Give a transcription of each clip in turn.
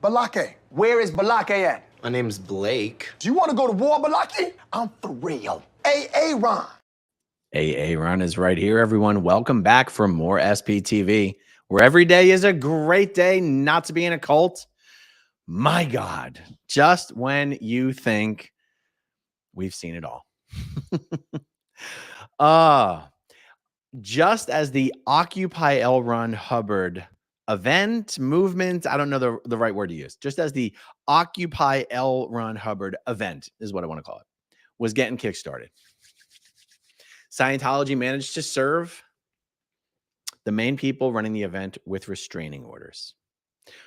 Balake. Where is Balake at? My name's Blake. Do you want to go to war, Balake? I'm for real. AA Ron. AA Ron is right here, everyone. Welcome back for more SPTV, where every day is a great day not to be in a cult. My God, just when you think we've seen it all. Just as the Occupy L. Ron Hubbard event, movement, I don't know the right word to use, just as the Occupy L. Ron Hubbard event is what I want to call it, was getting kickstarted. Scientology managed to serve the main people running the event with restraining orders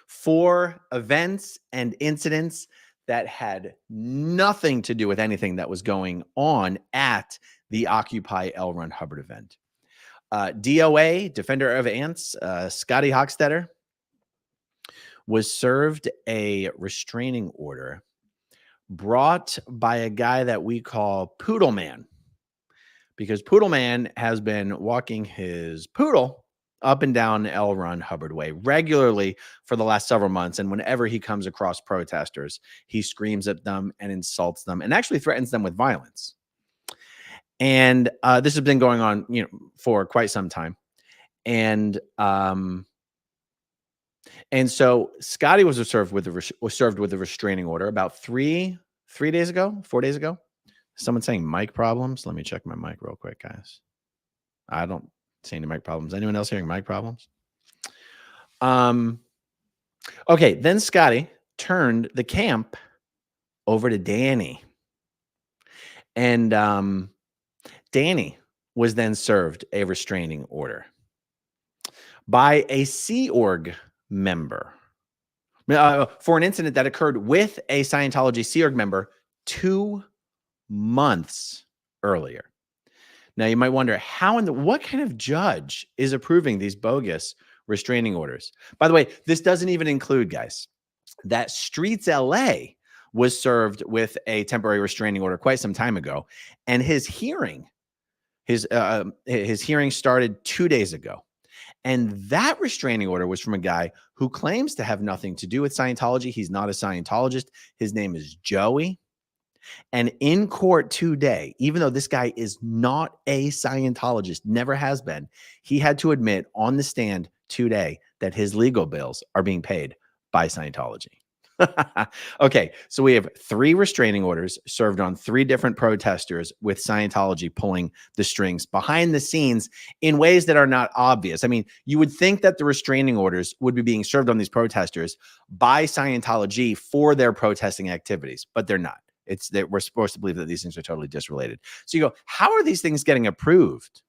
for events and incidents that had nothing to do with anything that was going on at the Occupy L. Ron Hubbard event. DOA, Defender of Ants, Scotty Hochstetter, was served a restraining order brought by a guy that we call Poodle Man, because Poodle Man has been walking his poodle up and down L. Ron Hubbard Way regularly for the last several months. And whenever he comes across protesters, he screams at them and insults them and actually threatens them with violence. And this has been going on, for quite some time. And so Scotty was served with a restraining order about 4 days ago. Someone saying mic problems. Let me check my mic real quick, guys. I don't see any mic problems. Anyone else hearing mic problems? Okay, then Scotty turned the camp over to Danny. And Danny was then served a restraining order by a Sea Org member for an incident that occurred with a Scientology Sea Org member 2 months earlier. Now, you might wonder what kind of judge is approving these bogus restraining orders? By the way, this doesn't even include, guys, that Streets LA was served with a temporary restraining order quite some time ago, and his hearing started 2 days ago. And that restraining order was from a guy who claims to have nothing to do with Scientology. He's not a Scientologist. His name is Joey. And in court today, even though this guy is not a Scientologist, never has been, he had to admit on the stand today that his legal bills are being paid by Scientology. Okay, so we have 3 restraining orders served on 3 different protesters with Scientology pulling the strings behind the scenes in ways that are not obvious. I mean, you would think that the restraining orders would be being served on these protesters by Scientology for their protesting activities, but they're not. It's that we're supposed to believe that these things are totally disrelated. So you go, how are these things getting approved?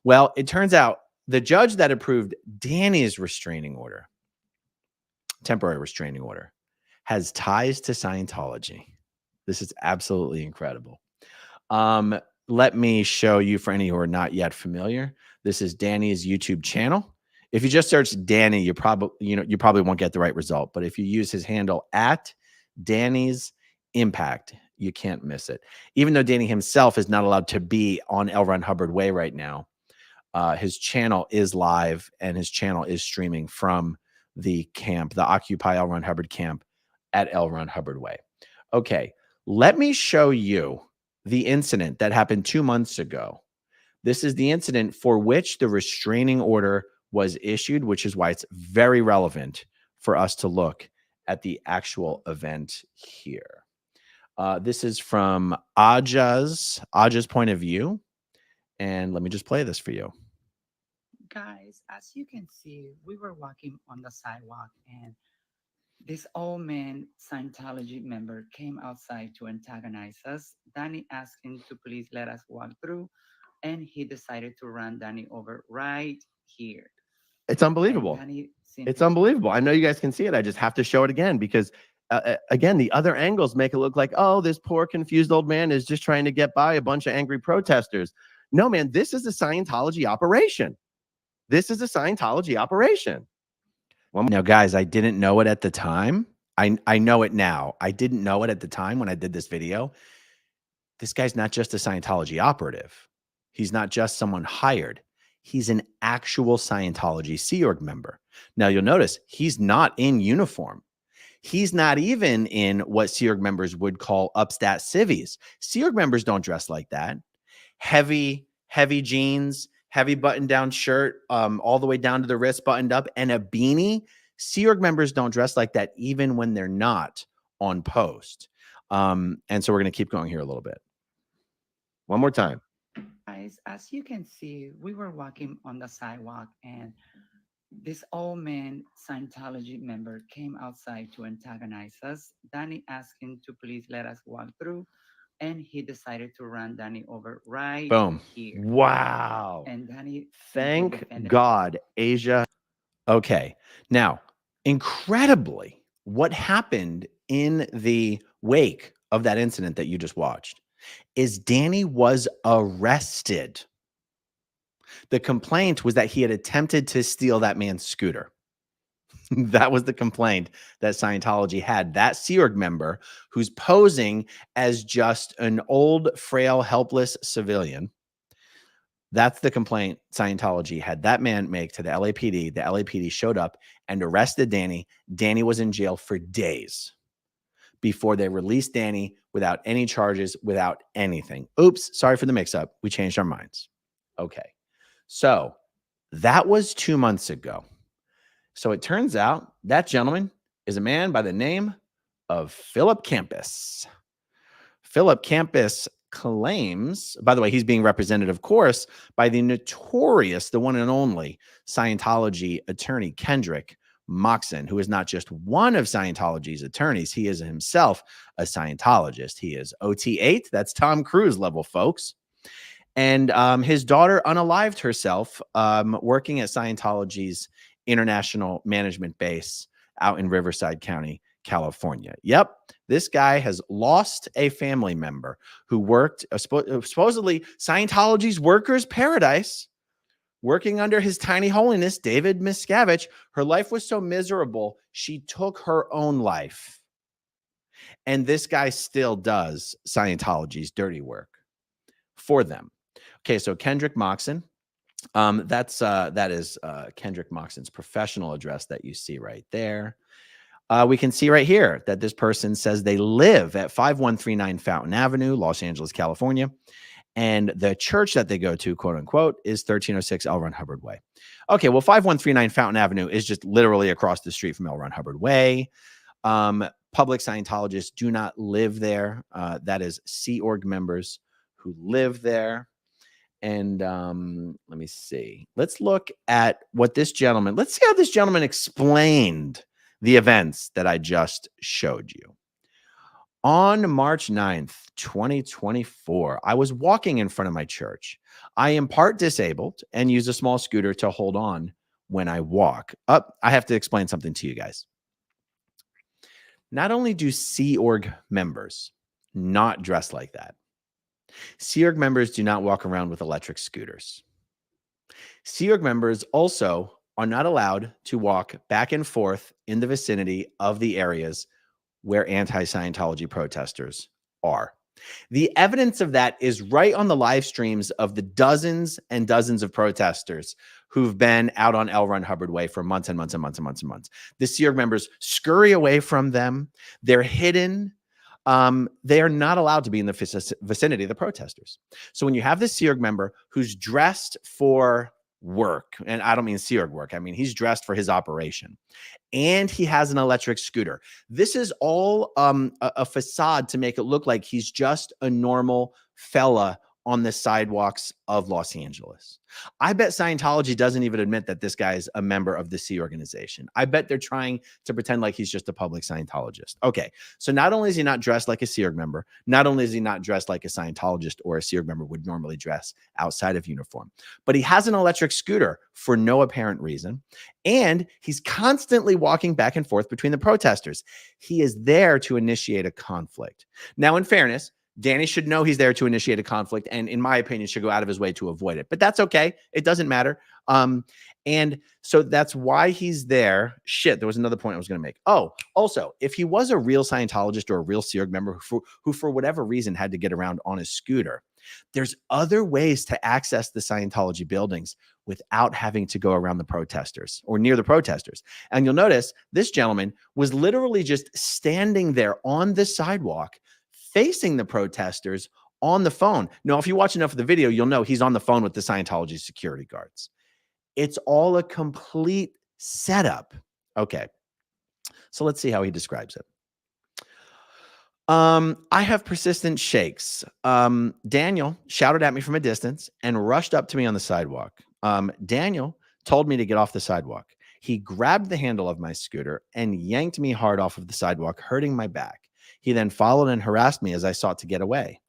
Well, it turns out the judge that approved Danny's restraining order, temporary restraining order, has ties to Scientology. This is absolutely incredible. Let me show you, for any who are not yet familiar, this is Danny's YouTube channel. If you just search Danny, you probably won't get the right result. But if you use his handle at Dannysimpact, you can't miss it. Even though Danny himself is not allowed to be on L. Ron Hubbard Way right now, his channel is live and his channel is streaming from the camp, the Occupy L. Ron Hubbard camp at L. Ron Hubbard Way. Okay, let me show you the incident that happened 2 months ago. This is the incident for which the restraining order was issued, which is why it's very relevant for us to look at the actual event here. This is from Aja's point of view. And let me just play this for you. Guys, as you can see, we were walking on the sidewalk and this old man, Scientology member, came outside to antagonize us. Danny asked him to please let us walk through, and he decided to run Danny over right here. It's unbelievable. It's unbelievable. I know you guys can see it. I just have to show it again because, again, the other angles make it look like, oh, this poor confused old man is just trying to get by a bunch of angry protesters. No, man, this is a Scientology operation. This is a Scientology operation. Well, now, guys, I didn't know it at the time. I know it now. I didn't know it at the time when I did this video. This guy's not just a Scientology operative. He's not just someone hired. He's an actual Scientology Sea Org member. Now, you'll notice he's not in uniform. He's not even in what Sea Org members would call upstat civvies. Sea Org members don't dress like that. Heavy jeans, heavy button-down shirt, all the way down to the wrist, buttoned up, and a beanie. Sea Org members don't dress like that even when they're not on post. And so we're going to keep going here a little bit. One more time. Guys, as you can see, we were walking on the sidewalk and this old man Scientology member came outside to antagonize us. Danny asked him to please let us walk through, and he decided to run Danny over right Boom. here. Wow. And Danny, Thank God, Asia. Okay. Now, incredibly, what happened in the wake of that incident that you just watched is Danny was arrested. The complaint was that he had attempted to steal that man's scooter. That was the complaint that Scientology had. That Sea Org member who's posing as just an old, frail, helpless civilian. That's the complaint Scientology had that man make to the LAPD. The LAPD showed up and arrested Danny. Danny was in jail for days before they released Danny without any charges, without anything. Oops, sorry for the mix-up. We changed our minds. Okay. So that was 2 months ago. So it turns out that gentleman is a man by the name of Phillip Campus. Phillip Campus claims, by the way, he's being represented, of course, by the notorious, the one and only Scientology attorney, Kendrick Moxon, who is not just one of Scientology's attorneys. He is himself a Scientologist. He is OT8. That's Tom Cruise level, folks. And his daughter unalived herself working at Scientology's international management base out in Riverside County, California. Yep, this guy has lost a family member who worked supposedly Scientology's workers' paradise, working under his tiny holiness, David Miscavige. Her life was so miserable, she took her own life. And this guy still does Scientology's dirty work for them. Okay, so Kendrick Moxon, that is Kendrick Moxon's professional address that you see right there. We can see right here that this person says they live at 5139 Fountain Avenue, Los Angeles, California. And the church that they go to, quote unquote, is 1306 L. Ron Hubbard Way. Okay, well, 5139 Fountain Avenue is just literally across the street from L. Ron Hubbard Way. Public Scientologists do not live there. That is Sea Org members who live there. And let me see. Let's look at what this gentleman, let's see how this gentleman explained the events that I just showed you. On March 9th, 2024, I was walking in front of my church. I am part disabled and use a small scooter to hold on when I walk. I have to explain something to you guys. Not only do Sea Org members not dress like that, Sea Org members do not walk around with electric scooters. Sea Org members also are not allowed to walk back and forth in the vicinity of the areas where anti-Scientology protesters are. The evidence of that is right on the live streams of the dozens and dozens of protesters who've been out on L. Ron Hubbard Way for months and months and months and months and months. The Sea Org members scurry away from them. They're hidden. They are not allowed to be in the vicinity of the protesters. So when you have this Sea Org member who's dressed for work, and I don't mean Sea Org work, I mean he's dressed for his operation, and he has an electric scooter. This is all a facade to make it look like he's just a normal fella on the sidewalks of Los Angeles. I bet Scientology doesn't even admit that this guy is a member of the Sea Organization. I bet they're trying to pretend like he's just a public Scientologist. Okay, so not only is he not dressed like a Sea Org member, not only is he not dressed like a Scientologist or a Sea Org member would normally dress outside of uniform, but he has an electric scooter for no apparent reason, and he's constantly walking back and forth between the protesters. He is there to initiate a conflict. Now, in fairness, Danny should know he's there to initiate a conflict, and in my opinion, should go out of his way to avoid it. But that's okay. It doesn't matter. And so that's why he's there. Shit, there was another point I was going to make. Oh, also, if he was a real Scientologist or a real Sea Org member who for whatever reason had to get around on his scooter, there's other ways to access the Scientology buildings without having to go around the protesters or near the protesters. And you'll notice this gentleman was literally just standing there on the sidewalk facing the protesters on the phone. Now, if you watch enough of the video, you'll know he's on the phone with the Scientology security guards. It's all a complete setup. Okay. So let's see how he describes it. I have persistent shakes. Daniel shouted at me from a distance and rushed up to me on the sidewalk. Daniel told me to get off the sidewalk. He grabbed the handle of my scooter and yanked me hard off of the sidewalk, hurting my back. He then followed and harassed me as I sought to get away.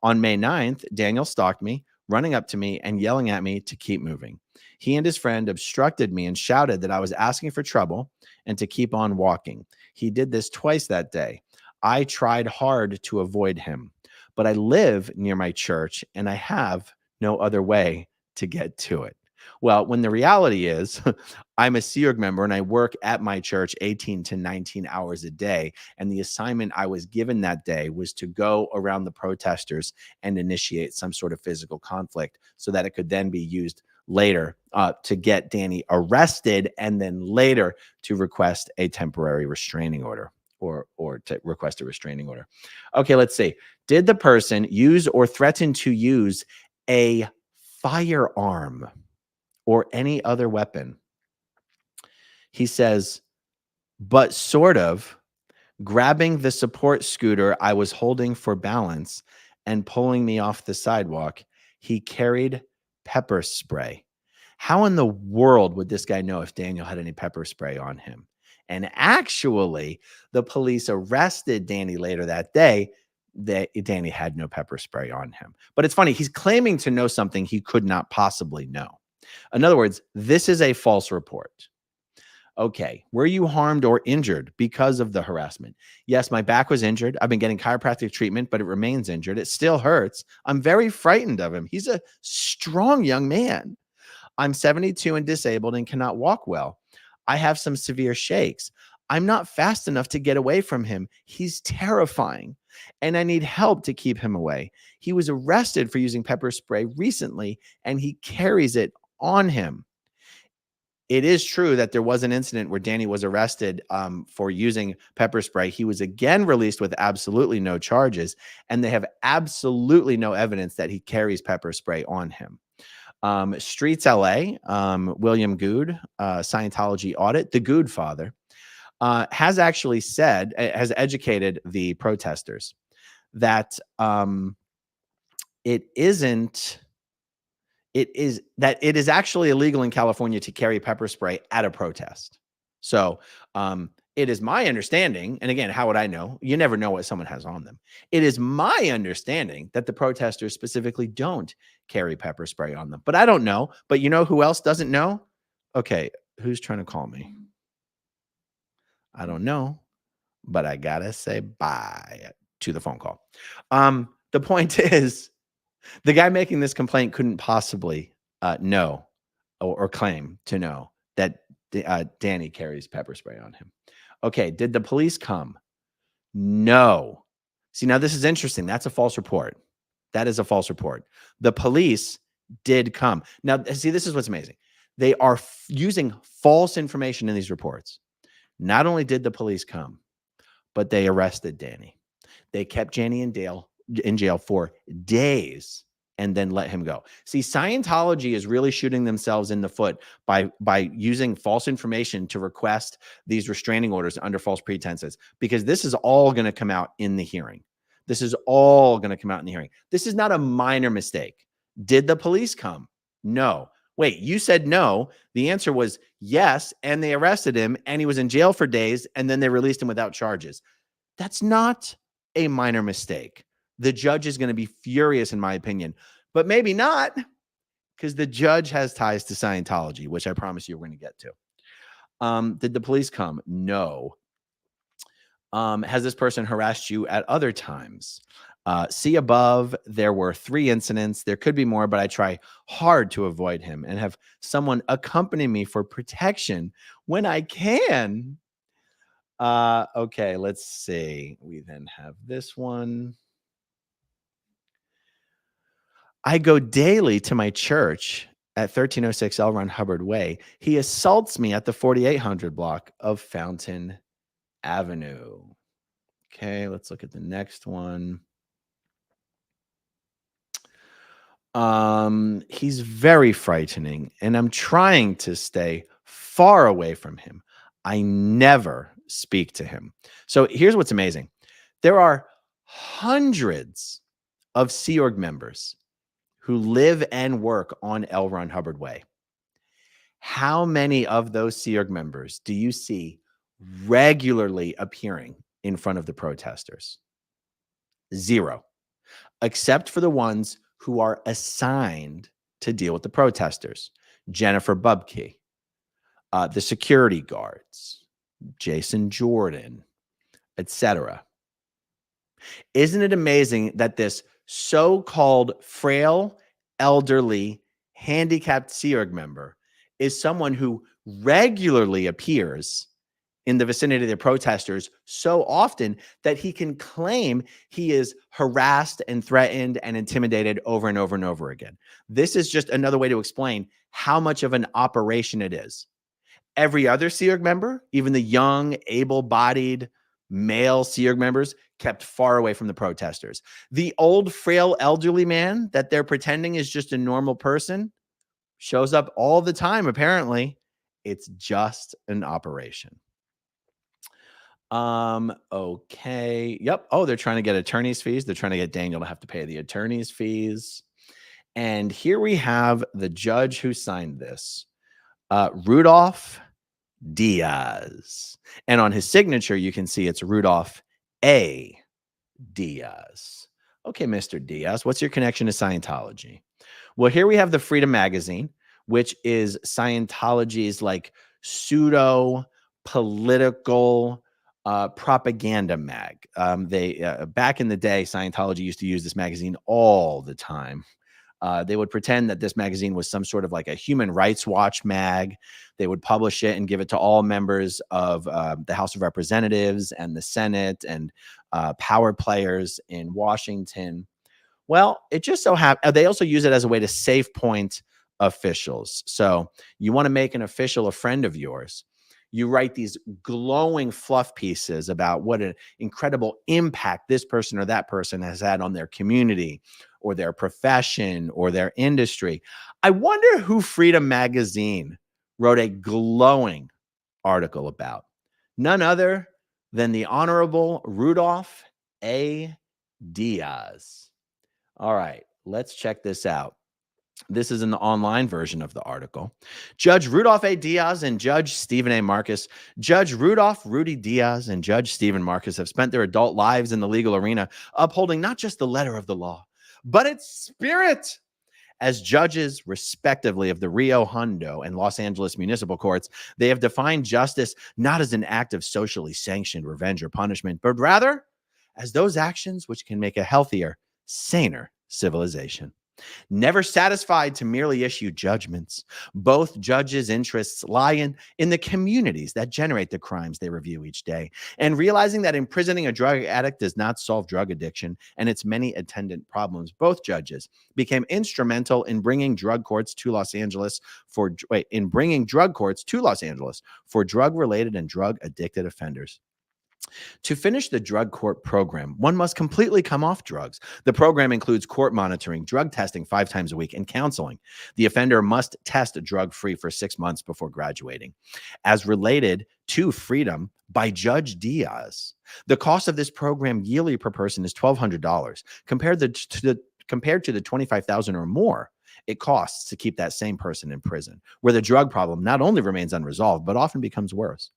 On May 9th, Daniel stalked me, running up to me and yelling at me to keep moving. He and his friend obstructed me and shouted that I was asking for trouble and to keep on walking. He did this twice that day. I tried hard to avoid him, but I live near my church and I have no other way to get to it. Well, when the reality is I'm a Sea Org member and I work at my church 18 to 19 hours a day. And the assignment I was given that day was to go around the protesters and initiate some sort of physical conflict so that it could then be used later to get Danny arrested and then later to request a temporary restraining order. Or to request a restraining order. Okay, let's see. Did the person use or threaten to use a firearm or any other weapon? He says, but sort of grabbing the support scooter I was holding for balance and pulling me off the sidewalk. He carried pepper spray. How in the world would this guy know if Daniel had any pepper spray on him? And actually, the police arrested Danny later that day. Danny had no pepper spray on him. But it's funny, he's claiming to know something he could not possibly know. In other words, this is a false report. Okay, were you harmed or injured because of the harassment? Yes, my back was injured. I've been getting chiropractic treatment, but it remains injured. It still hurts. I'm very frightened of him. He's a strong young man. I'm 72 and disabled and cannot walk well. I have some severe shakes. I'm not fast enough to get away from him. He's terrifying, and I need help to keep him away. He was arrested for using pepper spray recently, and he carries it on him. It is true that there was an incident where Danny was arrested for using pepper spray. He was again released with absolutely no charges, and they have absolutely no evidence that he carries pepper spray on him. Streets LA, William Good, Scientology audit, the Good father, has actually said, has educated the protesters that it is actually illegal in California to carry pepper spray at a protest. So it is my understanding, and again, how would I know? You never know what someone has on them. It is my understanding that the protesters specifically don't carry pepper spray on them, but I don't know. But you know who else doesn't know? Okay, who's trying to call me? I don't know, but I gotta say bye to the phone call. The point is, the guy making this complaint couldn't possibly know or claim to know that Danny carries pepper spray on him. Okay, did the police come? No. See, now this is interesting. That's a false report. That is a false report. The police did come. Now, see, this is what's amazing. They are using false information in these reports. Not only did the police come, but they arrested Danny. They kept Danny in jail for days and then let him go. See, Scientology is really shooting themselves in the foot by using false information to request these restraining orders under false pretenses, because this is all going to come out in the hearing. This is all going to come out in the hearing. This is not a minor mistake. Did the police come? No. Wait, you said no. The answer was yes, and they arrested him, and he was in jail for days, and then they released him without charges. That's not a minor mistake. The judge is going to be furious, in my opinion, but maybe not, because the judge has ties to Scientology, which I promise you we're going to get to. Did the police come? No. Has this person harassed you at other times? See above, there were 3 incidents. There could be more, but I try hard to avoid him and have someone accompany me for protection when I can. Okay, let's see. We then have this one. I go daily to my church at 1306 L. Ron Hubbard Way. He assaults me at the 4800 block of Fountain Avenue. Okay, let's look at the next one. He's very frightening, and I'm trying to stay far away from him. I never speak to him. So here's what's amazing. There are hundreds of Sea Org members who live and work on L. Ron Hubbard Way. How many of those Sea Org members do you see regularly appearing in front of the protesters? Zero, except for the ones who are assigned to deal with the protesters. Jennifer Bubke, the security guards, Jason Jordan, etc. Isn't it amazing that this so-called frail, elderly, handicapped Sea Org member is someone who regularly appears in the vicinity of the protesters so often that he can claim he is harassed and threatened and intimidated over and over and over again? This is just another way to explain how much of an operation it is. Every other Sea Org member, even the young, able-bodied male Sea Org members, kept far away from the protesters. The old, frail, elderly man that they're pretending is just a normal person shows up all the time, apparently. It's just an operation. Okay. Yep. Oh, they're trying to get attorney's fees. They're trying to get Daniel to have to pay the attorney's fees. And here we have the judge who signed this, Rudolph Diaz. And on his signature, you can see it's Rudolph A. Diaz. Okay, Mr. Diaz, what's your connection to Scientology? Well, here we have the Freedom Magazine, which is Scientology's like pseudo political propaganda mag. They back in the day, Scientology used to use this magazine all the time. They would pretend that this magazine was some sort of like a Human Rights Watch mag. They would publish it and give it to all members of the House of Representatives and the Senate and power players in Washington. Well, it just so happened they also use it as a way to safe point officials. So you want to make an official a friend of yours. You write these glowing fluff pieces about what an incredible impact this person or that person has had on their community or their profession or their industry. I wonder who Freedom Magazine wrote a glowing article about. None other than the Honorable Rudolph A. Diaz. All right, let's check this out. This is in the online version of the article. Judge Rudolph A. Diaz and Judge Stephen A. Marcus. Judge Rudolph Rudy Diaz and Judge Stephen Marcus have spent their adult lives in the legal arena upholding not just the letter of the law, but its spirit. As judges, respectively, of the Rio Hondo and Los Angeles municipal courts, they have defined justice not as an act of socially sanctioned revenge or punishment, but rather as those actions which can make a healthier, saner civilization. Never satisfied to merely issue judgments, both judges' interests lie in the communities that generate the crimes they review each day. And realizing that imprisoning a drug addict does not solve drug addiction and its many attendant problems, both judges became instrumental in bringing drug courts to Los Angeles for drug-related and drug-addicted offenders. To finish the drug court program, one must completely come off drugs. The program includes court monitoring, drug testing 5 times a week, and counseling. The offender must test drug-free for 6 months before graduating. As related to Freedom by Judge Diaz, the cost of this program yearly per person is $1,200 compared to the $25,000 or more it costs to keep that same person in prison, where the drug problem not only remains unresolved, but often becomes worse.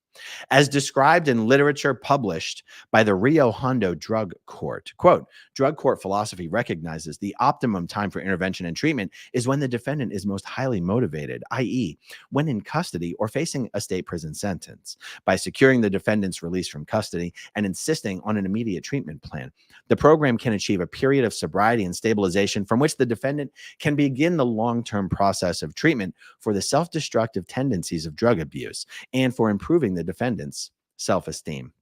As described in literature published by the Rio Hondo Drug Court, quote, drug court philosophy recognizes the optimum time for intervention and treatment is when the defendant is most highly motivated, i.e., when in custody or facing a state prison sentence. By securing the defendant's release from custody and insisting on an immediate treatment plan, the program can achieve a period of sobriety and stabilization from which the defendant can begin the long-term process of treatment for the self-destructive tendencies of drug abuse and for improving the defendant's self-esteem.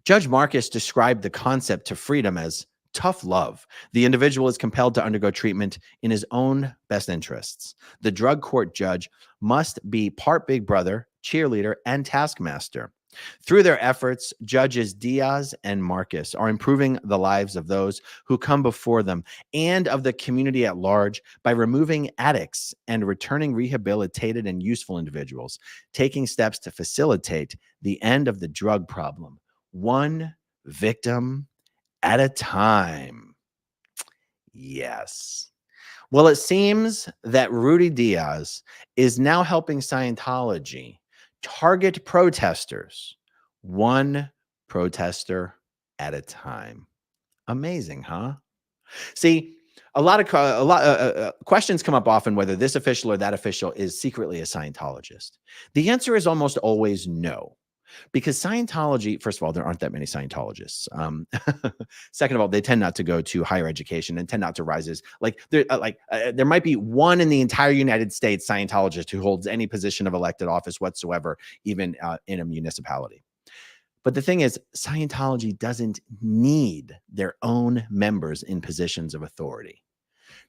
Judge Marcus described the concept to Freedom as tough love. The individual is compelled to undergo treatment in his own best interests. The drug court judge must be part big brother, cheerleader, and taskmaster. Through their efforts, judges Diaz and Marcus are improving the lives of those who come before them and of the community at large by removing addicts and returning rehabilitated and useful individuals, taking steps to facilitate the end of the drug problem, one victim at a time. Yes. Well, it seems that Rudy Diaz is now helping Scientology target protesters, one protester at a time. Amazing, huh? See, a lot of questions come up often whether this official or that official is secretly a Scientologist. The answer is almost always no. Because Scientology, first of all, there aren't that many Scientologists. Second of all, they tend not to go to higher education and tend not to rise as there might be one in the entire United States Scientologist who holds any position of elected office whatsoever, even in a municipality. But the thing is, Scientology doesn't need their own members in positions of authority.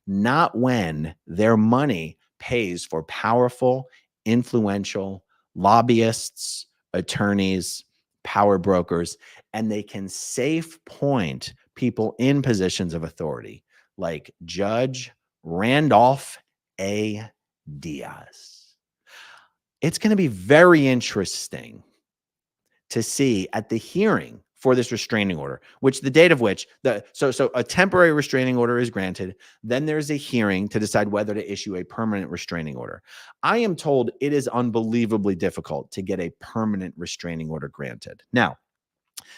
Not when their money pays for powerful, influential lobbyists, attorneys, power brokers, and they can safe point people in positions of authority like Judge Rudolph A. Diaz. It's going to be very interesting to see at the hearing for this restraining order, which the date of which so a temporary restraining order is granted. Then there's a hearing to decide whether to issue a permanent restraining order. I am told it is unbelievably difficult to get a permanent restraining order granted. Now,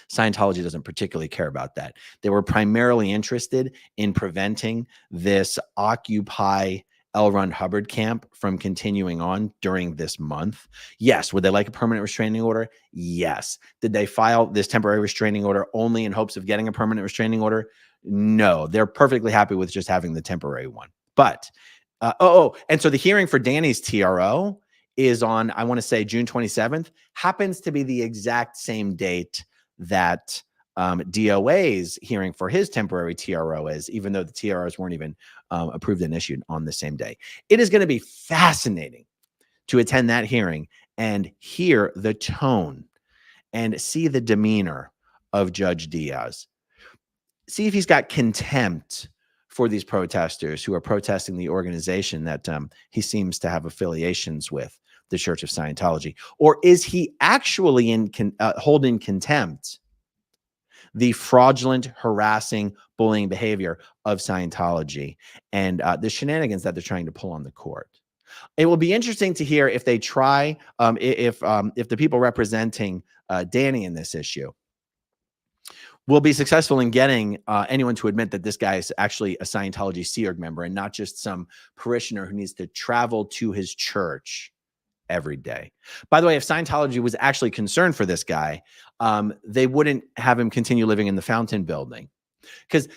Scientology doesn't particularly care about that. They were primarily interested in preventing this Occupy L. Ron Hubbard camp from continuing on during this month. Yes. Would they like a permanent restraining order? Yes. Did they file this temporary restraining order only in hopes of getting a permanent restraining order? No, they're perfectly happy with just having the temporary one. But, and so the hearing for Danny's TRO is on, I want to say June 27th, happens to be the exact same date that DOA's hearing for his temporary TRO is, even though the TROs weren't even approved and issued on the same day. It is going to be fascinating to attend that hearing and hear the tone and see the demeanor of Judge Diaz. See if he's got contempt for these protesters who are protesting the organization that he seems to have affiliations with, the Church of Scientology. Or is he actually holding contempt the fraudulent, harassing, bullying behavior of Scientology and the shenanigans that they're trying to pull on the court? It will be interesting to hear if they try, if the people representing Danny in this issue will be successful in getting anyone to admit that this guy is actually a Scientology Sea Org member and not just some parishioner who needs to travel to his church every day. By the way, if Scientology was actually concerned for this guy, they wouldn't have him continue living in the Fountain building, because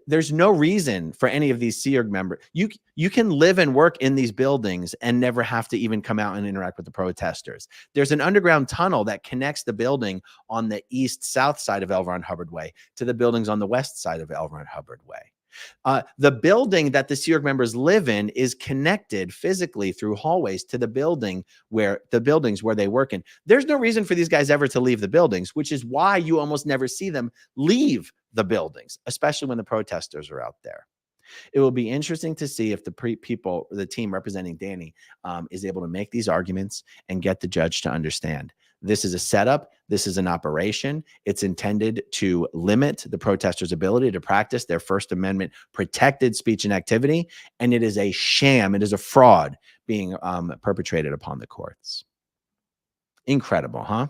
there's no reason for any of these Sea Org members. You can live and work in these buildings and never have to even come out and interact with the protesters. There's an underground tunnel that connects the building on the east-south side of L. Ron Hubbard Way to the buildings on the west side of L. Ron Hubbard Way. The building that the Sea Org members live in is connected physically through hallways to the buildings where they work in. There's no reason for these guys ever to leave the buildings, which is why you almost never see them leave the buildings, especially when the protesters are out there. It will be interesting to see if the team representing Danny is able to make these arguments and get the judge to understand. This is a setup. This is an operation. It's intended to limit the protesters' ability to practice their First Amendment protected speech and activity. And it is a sham. It is a fraud being perpetrated upon the courts. Incredible, huh?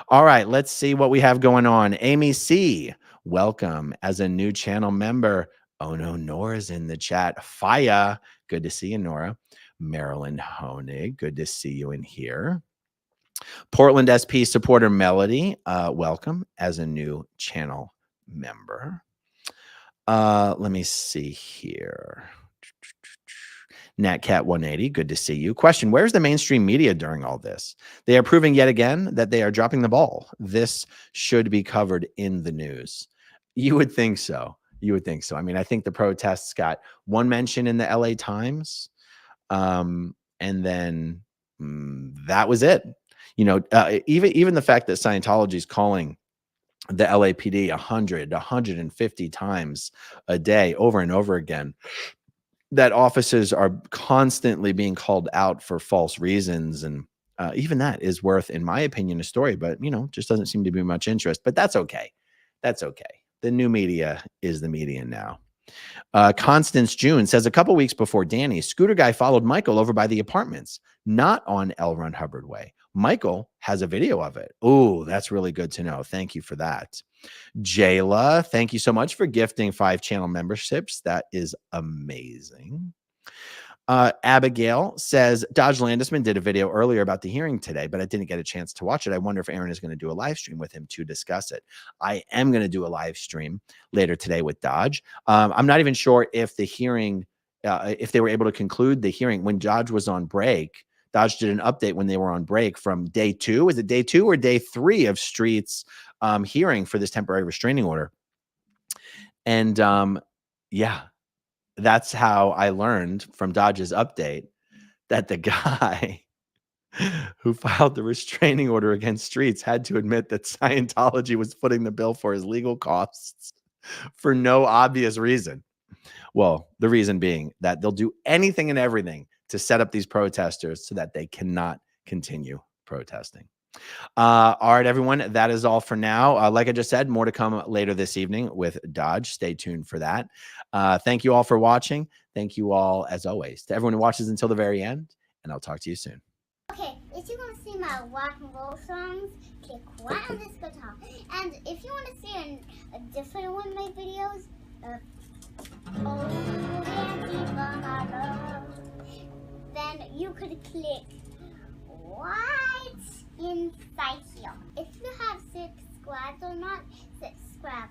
All right, let's see what we have going on. Amy C., welcome as a new channel member. Oh no, Nora's in the chat. Faya, good to see you, Nora. Marilyn Honig, good to see you in here. Portland SP supporter Melody, welcome as a new channel member. Let me see here. NatCat180, good to see you. Question, where's the mainstream media during all this? They are proving yet again that they are dropping the ball. This should be covered in the news. You would think so. You would think so. I mean, I think the protests got one mention in the LA Times, and then that was it. You know, even the fact that Scientology is calling the LAPD 100, 150 times a day over and over again, that officers are constantly being called out for false reasons. And even that is worth, in my opinion, a story, but, you know, just doesn't seem to be much interest. But that's okay. That's okay. The new media is the media now. Constance June says, a couple weeks before Danny, scooter guy followed Michael over by the apartments, not on L. Ron Hubbard Way. Michael has a video of it. Oh, that's really good to know. Thank you for that. Jayla, thank you so much for gifting 5 channel memberships. That is amazing. Abigail says, Dodge Landisman did a video earlier about the hearing today, but I didn't get a chance to watch it. I wonder if Aaron is going to do a live stream with him to discuss it. I am going to do a live stream later today with Dodge. I'm not even sure if the hearing, if they were able to conclude the hearing when Dodge was on break. Dodge did an update when they were on break from day 2. Is it day 2 or day 3 of Street's hearing for this temporary restraining order? And yeah, that's how I learned from Dodge's update that the guy who filed the restraining order against Streets had to admit that Scientology was footing the bill for his legal costs for no obvious reason. Well, the reason being that they'll do anything and everything to set up these protesters so that they cannot continue protesting. All right, everyone, that is all for now. Like I just said, more to come later this evening with Dodge. Stay tuned for that. Thank you all for watching. Thank you all, as always, to everyone who watches until the very end, and I'll talk to you soon. Okay, if you want to see my rock and roll songs, click right on this guitar. And if you want to see a different one of my videos, oh, then you could click right inside here. If you have subscribed or not, subscribe